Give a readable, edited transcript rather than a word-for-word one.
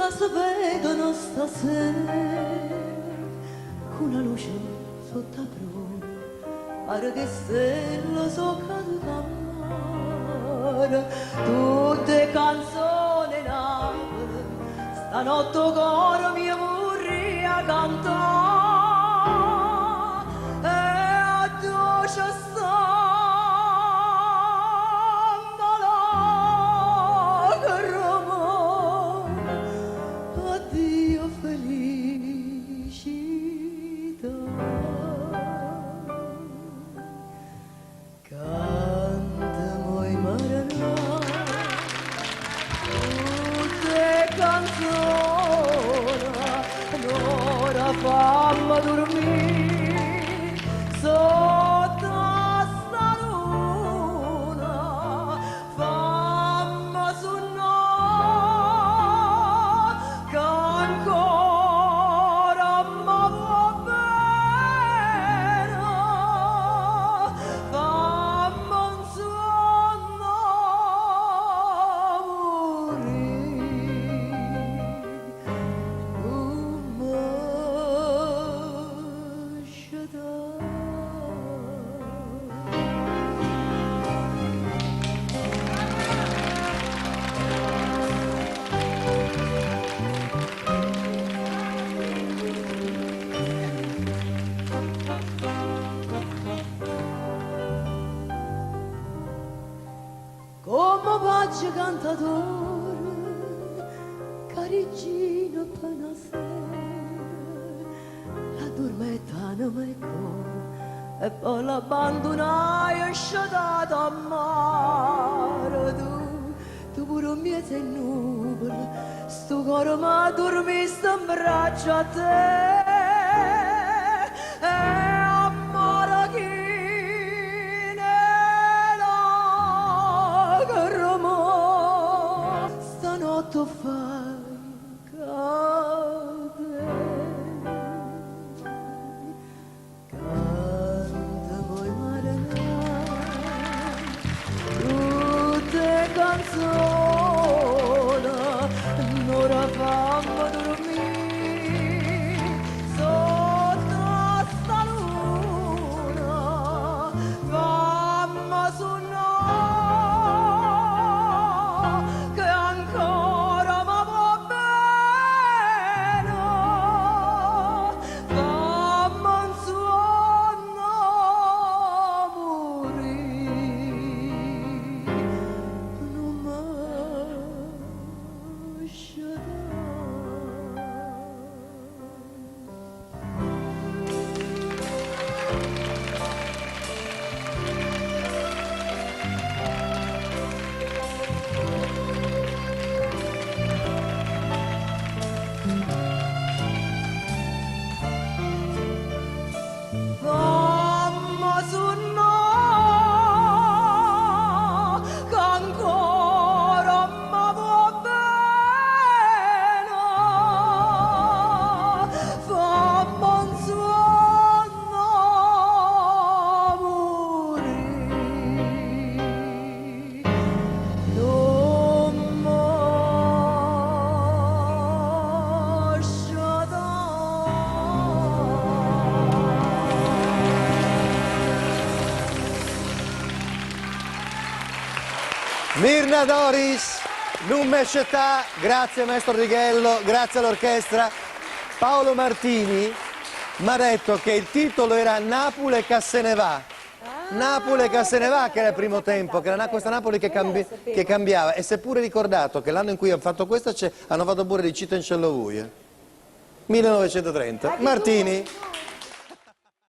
ma si vedono stasera con una luce sotto a prona, pare che stelle sono cadute a mare, tutte canzoni nate, stanotte coro mio vorrei a cantare, e a dolce samba lacrima, addio felicità. Cantamo i maranà, tutte canzoni, l'ora fammi dormire sotto sta luna, fammi sonnare che ancora mi va bene, fammi un sonno come faccio cantatore, caricino appena sera, la dormetana mi cuore, e poi l'abbandonai e sciatata a mare. Tu pure un mio sei nuvole, sto cuore mi dormiste in braccio a te, e amore chi stanotte fai cadere, cantamo i maranà, tutte canzoni, un'ora fammi dormire sotto sta luna, fammi sonnare che ancora mi va bene, fammi un sonno morire, non mi fammi sonnare che ancora mi va bene, fammi un sonno morire, non mi Mirna Doris, non me scelta, grazie maestro Righello, grazie all'orchestra. Paolo Martini mi ha detto che il titolo era Napoli che se ne va. Napoli che se ne va, che era il primo tempo, che era questa Napoli che cambiava. E si è pure ricordato che l'anno in cui hanno fatto questa hanno fatto pure di Città in cielo vuie. 1930. Martini.